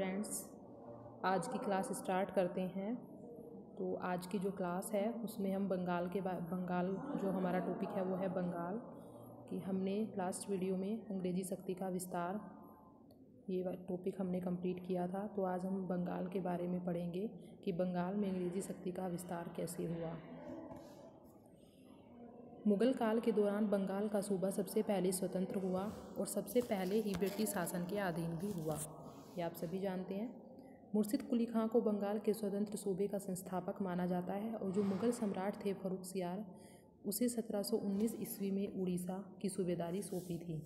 Students, आज की class start करते हैं। तो आज की जो क्लास है उसमें हम बंगाल जो हमारा टॉपिक है वो है बंगाल कि हमने लास्ट वीडियो में अंग्रेजी शक्ति का विस्तार ये टॉपिक हमने कंप्लीट किया था। तो आज हम बंगाल के बारे में पढ़ेंगे कि बंगाल में अंग्रेजी शक्ति का विस्तार कैसे हुआ। मुग़ल काल के दौरान बंगाल का सूबा सबसे पहले स्वतंत्र हुआ और सबसे पहले ही ब्रिटिश शासन के अधीन भी हुआ। ये आप सभी जानते हैं। मुर्शिद कुली खां को बंगाल के स्वतंत्र सूबे का संस्थापक माना जाता है और जो मुग़ल सम्राट थे फर्रुखसियार, उसे 1719 ईस्वी में उड़ीसा की सूबेदारी सौंपी थी।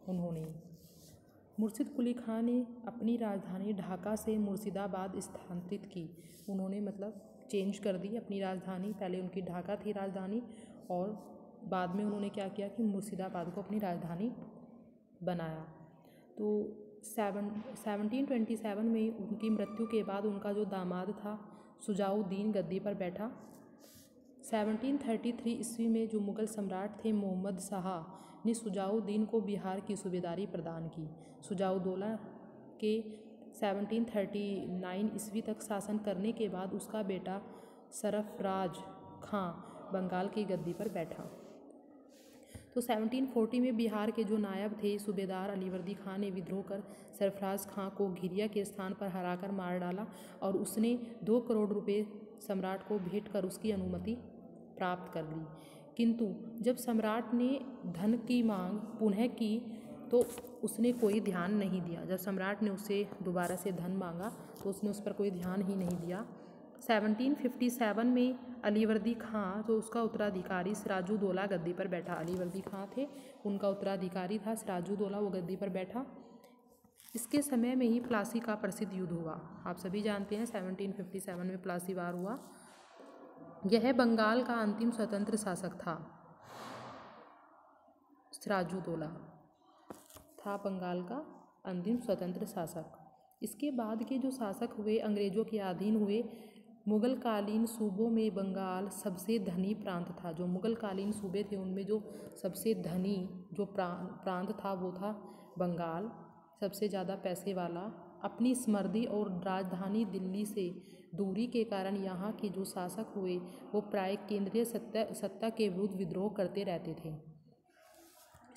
उन्होंने मुर्शिद कुली खां ने अपनी राजधानी ढाका से मुर्शिदाबाद स्थानांतरित की। उन्होंने चेंज कर दी अपनी राजधानी। पहले उनकी ढाका थी राजधानी और बाद में उन्होंने क्या किया कि मुर्शिदाबाद को अपनी राजधानी बनाया। तो 1727 में उनकी मृत्यु के बाद उनका जो दामाद था शुजाउद्दीन गद्दी पर बैठा। 1733 ईस्वी में जो मुग़ल सम्राट थे मोहम्मद शाह ने शुजाउद्दीन को बिहार की सूबेदारी प्रदान की। शुजाउद्दौला के 1739 ईस्वी तक शासन करने के बाद उसका बेटा सरफराज खां बंगाल की गद्दी पर बैठा। तो 1740 में बिहार के जो नायब थे सूबेदार अलीवर्दी खां ने विद्रोह कर सरफराज खां को घिरिया के स्थान पर हराकर मार डाला और उसने 2 करोड़ रुपए सम्राट को भेंट कर उसकी अनुमति प्राप्त कर ली। किंतु जब सम्राट ने धन की मांग पुनः की तो उसने कोई ध्यान नहीं दिया। जब सम्राट ने उससे दोबारा से धन मांगा तो उसने उस पर कोई ध्यान ही नहीं दिया। 1757 में अलीवर्दी खां जो उसका उत्तराधिकारी सिराजुद्दौला गद्दी पर बैठा। अलीवर्दी खां थे, उनका उत्तराधिकारी था सिराजुद्दौला, वो गद्दी पर बैठा। इसके समय में ही प्लासी का प्रसिद्ध युद्ध हुआ। आप सभी जानते हैं 1757 में प्लासी वार हुआ। यह बंगाल का अंतिम स्वतंत्र शासक था। सिराजुद्दौला था बंगाल का अंतिम स्वतंत्र शासक। इसके बाद के जो शासक हुए अंग्रेजों के अधीन हुए। मुग़ल कालीन सूबों में बंगाल सबसे धनी प्रांत था। जो मुग़ल कालीन सूबे थे उनमें जो सबसे धनी जो प्रांत था वो था बंगाल, सबसे ज़्यादा पैसे वाला। अपनी समृद्धि और राजधानी दिल्ली से दूरी के कारण यहाँ के जो शासक हुए वो प्राय केंद्रीय सत्ता के विरुद्ध विद्रोह करते रहते थे।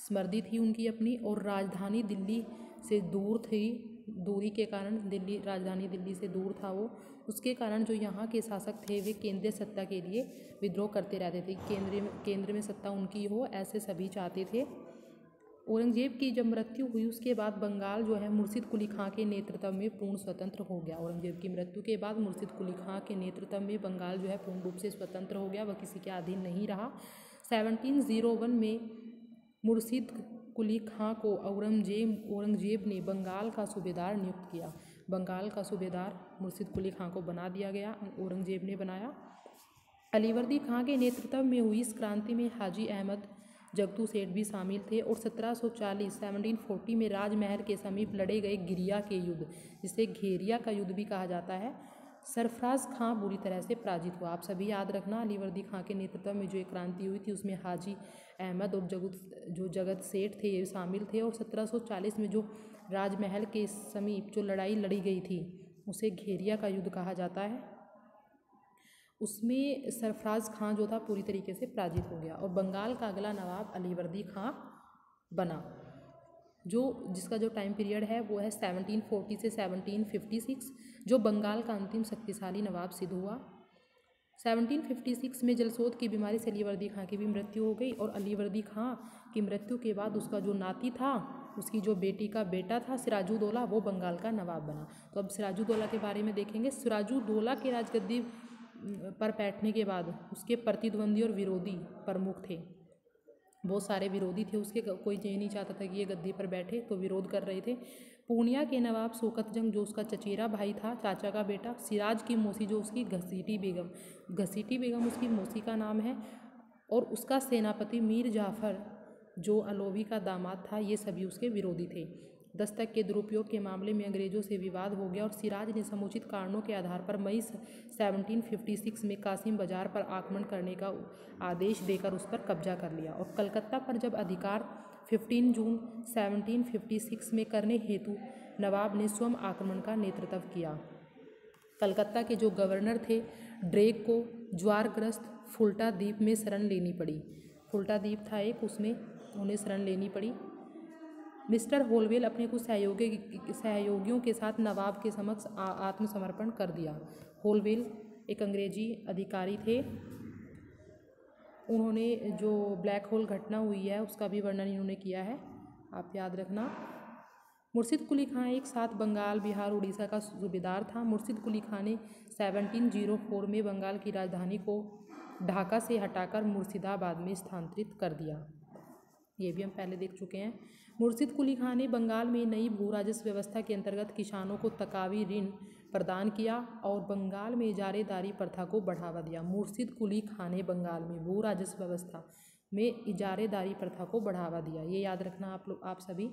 समृद्धि थी उनकी अपनी और राजधानी दिल्ली से दूर थी। दूरी के कारण राजधानी दिल्ली से दूर था वो, उसके कारण जो यहाँ के शासक थे वे केंद्रीय सत्ता के लिए विद्रोह करते रहते थे। केंद्र में सत्ता उनकी हो ऐसे सभी चाहते थे। औरंगजेब की जब मृत्यु हुई उसके बाद बंगाल जो है मुर्शिद कुली खां के नेतृत्व में पूर्ण स्वतंत्र हो गया। औरंगजेब की मृत्यु के बाद मुर्शिद कुली खां के नेतृत्व में बंगाल जो है पूर्ण रूप से स्वतंत्र हो गया, वह किसी के अधीन नहीं रहा। 1701 में मुर्शिद कुली खां को औरंगजेब ने बंगाल का सूबेदार नियुक्त किया। बंगाल का सूबेदार मुर्शिद कुली खां को बना दिया गया, औरंगजेब ने बनाया। अलीवर्दी खां के नेतृत्व में हुई इस क्रांति में हाजी अहमद जगतू सेठ भी शामिल थे और 1740 में राजमहल के समीप लड़े गए घिरिया के युद्ध, जिसे घेरिया का युद्ध भी कहा जाता है, सरफराज खां बुरी तरह से पराजित हुआ। आप सभी याद रखना अलीवर्दी खां के नेतृत्व में जो एक क्रांति हुई थी उसमें हाजी अहमद और जगत सेठ थे ये शामिल थे। और 1740 में जो राजमहल के समीप जो लड़ाई लड़ी गई थी उसे घेरिया का युद्ध कहा जाता है। उसमें सरफराज खां जो था पूरी तरीके से पराजित हो गया और बंगाल का अगला नवाब अलीवर्दी खां बना। जिसका जो टाइम पीरियड है वो है 1740 से 1756, जो बंगाल का अंतिम शक्तिशाली नवाब सिद्ध हुआ। 1756 में जलसोद की बीमारी से अलीवर्दी खां की भी मृत्यु हो गई और अलीवर्दी खां की मृत्यु के बाद उसका जो नाती था, उसकी जो बेटी का बेटा था सिराजुद्दौला, वो बंगाल का नवाब बना। तो अब सिराजुद्दौला के बारे में देखेंगे। सिराजुद्दौला के राजगद्दी पर बैठने के बाद उसके प्रतिद्वंदी और विरोधी प्रमुख थे। बहुत सारे विरोधी थे उसके, कोई ये नहीं चाहता था कि ये गद्दी पर बैठे, तो विरोध कर रहे थे। पूर्णिया के नवाब शौकत जंग जो उसका चचेरा भाई था, चाचा का बेटा, सिराज की मौसी जो उसकी घसीटी बेगम उसकी मौसी का नाम है, और उसका सेनापति मीर जाफ़र जो अलोवी का दामाद था, ये सभी उसके विरोधी थे। दस्तक के दुरुपयोग के मामले में अंग्रेजों से विवाद हो गया और सिराज ने समुचित कारणों के आधार पर मई 1756 में कासिम बाजार पर आक्रमण करने का आदेश देकर उस पर कब्जा कर लिया और कलकत्ता पर जब अधिकार 15 जून 1756 में करने हेतु नवाब ने स्वयं आक्रमण का नेतृत्व किया। कलकत्ता के जो गवर्नर थे ड्रेक को ज्वारग्रस्त फुल्टा द्वीप में शरण लेनी पड़ी। फुल्टा द्वीप था एक, उसमें उन्हें शरण लेनी पड़ी। मिस्टर होलवेल अपने कुछ सहयोगियों के साथ नवाब के समक्ष आत्मसमर्पण कर दिया। होलवेल एक अंग्रेजी अधिकारी थे। उन्होंने जो ब्लैक होल घटना हुई है उसका भी वर्णन इन्होंने किया है, आप याद रखना। मुर्शिद कुली खां एक साथ बंगाल, बिहार, उड़ीसा का सूबेदार था। मुर्शिद कुली खां ने 1704 में बंगाल की राजधानी को ढाका से हटाकर मुर्शिदाबाद में स्थानांतरित कर दिया। ये भी हम पहले देख चुके हैं। मुर्शिद कुली खां ने बंगाल में नई भू राजस्व व्यवस्था के अंतर्गत किसानों को तकावी ऋण प्रदान किया और बंगाल में इजारेदारी प्रथा को बढ़ावा दिया। मुर्शिद कुली खां ने बंगाल में भू राजस्व व्यवस्था में इजारेदारी प्रथा को बढ़ावा दिया, ये याद रखना आप सभी।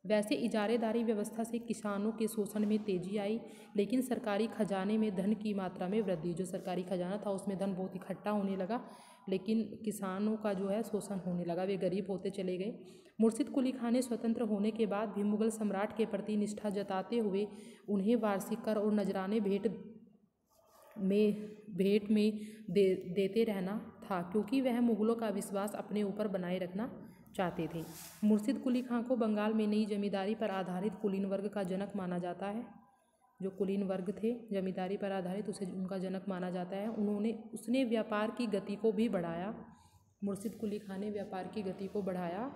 वैसे इजारेदारी व्यवस्था से किसानों के शोषण में तेजी आई, लेकिन सरकारी खजाने में धन की मात्रा में वृद्धि। जो सरकारी खजाना था उसमें धन बहुत इकट्ठा होने लगा, लेकिन किसानों का जो है शोषण होने लगा, वे गरीब होते चले गए। मुर्शिद कुली खां ने स्वतंत्र होने के बाद भी मुगल सम्राट के प्रति निष्ठा जताते हुए उन्हें वार्षिक कर और नजराने भेंट में देते रहना था, क्योंकि वह मुगलों का विश्वास अपने ऊपर बनाए रखना चाहते थे। मुर्शिद कुली खां को बंगाल में नई जमींदारी पर आधारित कुलीन वर्ग का जनक माना जाता है। जो कुलीन वर्ग थे जमींदारी पर आधारित, उसे उनका जनक माना जाता है। उसने व्यापार की गति को भी बढ़ाया। मुर्शिद कुली खां ने व्यापार की गति को बढ़ाया।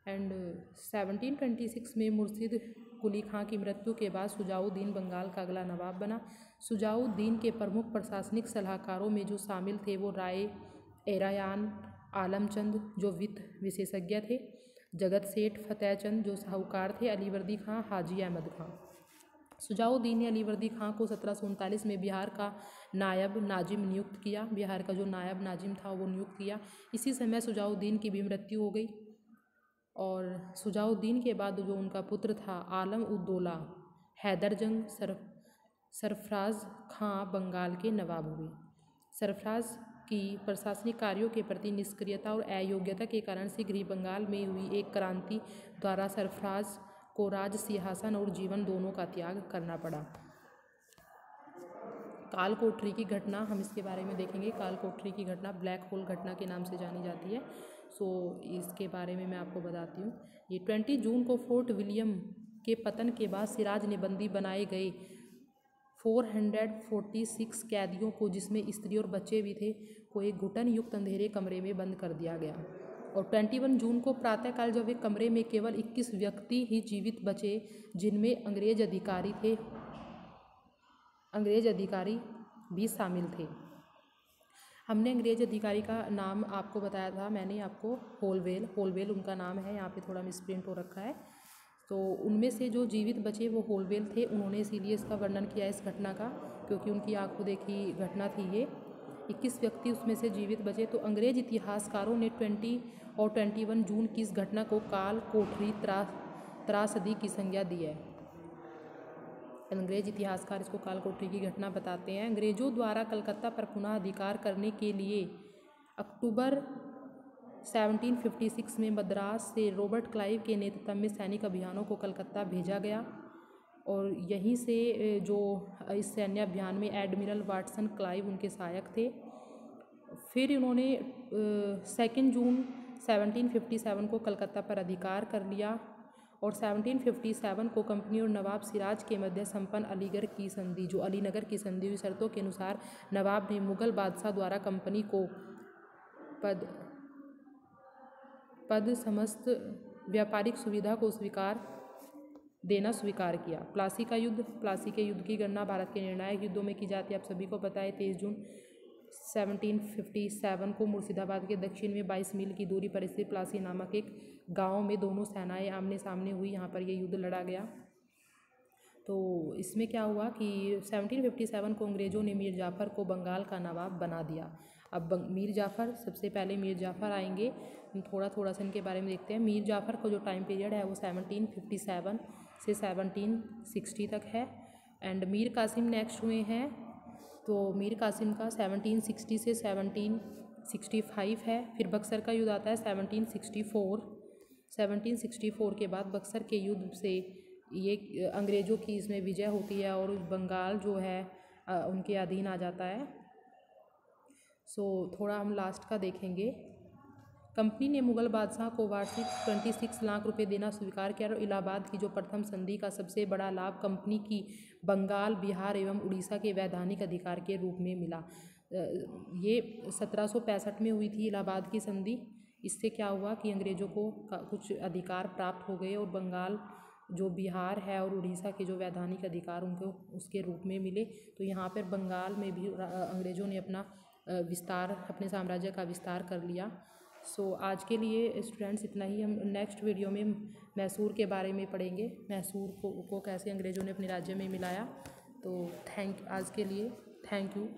एंड 1726 में मुर्शिद कुली खां की मृत्यु के बाद सुजाउद्दीन बंगाल का अगला नवाब बना। सुजाउद्दीन के प्रमुख प्रशासनिक सलाहकारों में जो शामिल थे वो राय एरायान आलमचंद जो वित्त विशेषज्ञ थे, जगत सेठ फतेहचंद जो साहूकार थे, अलीवर्दी खां, हाजी अहमद खां। सुजाउद्दीन ने अलीवर्दी खां को 1739 में बिहार का नायब नाजिम नियुक्त किया। बिहार का जो नायब नाजिम था वो नियुक्त किया। इसी समय सुजाउद्दीन की भी मृत्यु हो गई और सुजाउद्दीन के बाद जो उनका पुत्र था आलम उद्दौला हैदरजंग सरफराज खां बंगाल के नवाब हुए। सरफराज की प्रशासनिक कार्यों के प्रति निष्क्रियता और अयोग्यता के कारण शीघ्र ही बंगाल में हुई एक क्रांति द्वारा सरफराज को राज सिंहासन और जीवन दोनों का त्याग करना पड़ा। काल कोठरी की घटना, हम इसके बारे में देखेंगे। काल कोठरी की घटना ब्लैक होल घटना के नाम से जानी जाती है। इसके बारे में मैं आपको बताती हूँ। ये 20 जून को फोर्ट विलियम के पतन के बाद सिराज ने बंदी बनाए गए 446 कैदियों को, जिसमें स्त्री और बच्चे भी थे, को एक घुटन युक्त अंधेरे कमरे में बंद कर दिया गया। और 21 जून को प्रातःकाल जब एक कमरे में केवल 21 व्यक्ति ही जीवित बचे, जिनमें अंग्रेज अधिकारी भी शामिल थे। हमने अंग्रेज अधिकारी का नाम आपको बताया था, मैंने आपको होलवेल उनका नाम है, यहाँ पे थोड़ा मिसप्रिंट हो रखा है। तो उनमें से जो जीवित बचे वो होलवेल थे। उन्होंने इसीलिए इसका वर्णन किया इस घटना का, क्योंकि उनकी आंखों देखी घटना थी ये। 21 व्यक्ति उसमें से जीवित बचे। तो अंग्रेज इतिहासकारों ने 20 और 21 जून की इस घटना को काल कोठरी त्रासदी की संज्ञा दी है। अंग्रेज इतिहासकार इसको काल कोठरी की घटना बताते हैं। अंग्रेजों द्वारा कलकत्ता पर पुनः अधिकार करने के लिए अक्टूबर 1756 में मद्रास से रॉबर्ट क्लाइव के नेतृत्व में सैनिक अभियानों को कलकत्ता भेजा गया और यहीं से जो इस सैन्य अभियान में एडमिरल वाटसन क्लाइव उनके सहायक थे। फिर इन्होंने 2 जून 1757 को कलकत्ता पर अधिकार कर लिया और 1757 को कंपनी और नवाब सिराज के मध्य संपन्न अलीनगर की संधि हुई। शर्तों के अनुसार नवाब ने मुगल बादशाह द्वारा कंपनी को पद समस्त व्यापारिक सुविधा को स्वीकार किया। प्लासी के युद्ध की गणना भारत के निर्णायक युद्धों में की जाती है, आप सभी को पता है। 23 जून 1757 को मुर्शिदाबाद के दक्षिण में 22 मील की दूरी पर स्थित प्लासी नामक एक गांव में दोनों सेनाएं आमने सामने हुई। यहाँ पर ये युद्ध लड़ा गया। तो इसमें क्या हुआ कि 1757 को अंग्रेज़ों ने मीर जाफ़र को बंगाल का नवाब बना दिया। अब सबसे पहले मीर जाफ़र आएंगे, हम थोड़ा सा इनके बारे में देखते हैं। मीर जाफ़र का जो टाइम पीरियड है वो 1757 से 1760 तक है। एंड मीर कासिम नेक्स्ट हुए हैं, तो मीर कासिम का 1760 से 1765 है। फिर बक्सर का युद्ध आता है 1764 के बाद बक्सर के युद्ध से ये अंग्रेज़ों की इसमें विजय होती है और बंगाल जो है उनके अधीन आ जाता है। सो थोड़ा हम लास्ट का देखेंगे। कंपनी ने मुग़ल बादशाह को वार्षिक 26 लाख रुपए देना स्वीकार किया और इलाहाबाद की जो प्रथम संधि का सबसे बड़ा लाभ कंपनी की बंगाल, बिहार एवं उड़ीसा के वैधानिक अधिकार के रूप में मिला। ये 1765 में हुई थी इलाहाबाद की संधि। इससे क्या हुआ कि अंग्रेज़ों को कुछ अधिकार प्राप्त हो गए और बंगाल जो बिहार है और उड़ीसा के जो वैधानिक अधिकार उनको उसके रूप में मिले। तो यहाँ पर बंगाल में भी अंग्रेज़ों ने अपना विस्तार, अपने साम्राज्य का विस्तार कर लिया। सो आज के लिए स्टूडेंट्स इतना ही। हम नेक्स्ट वीडियो में मैसूर के बारे में पढ़ेंगे, मैसूर को कैसे अंग्रेज़ों ने अपने राज्य में मिलाया। तो आज के लिए थैंक यू।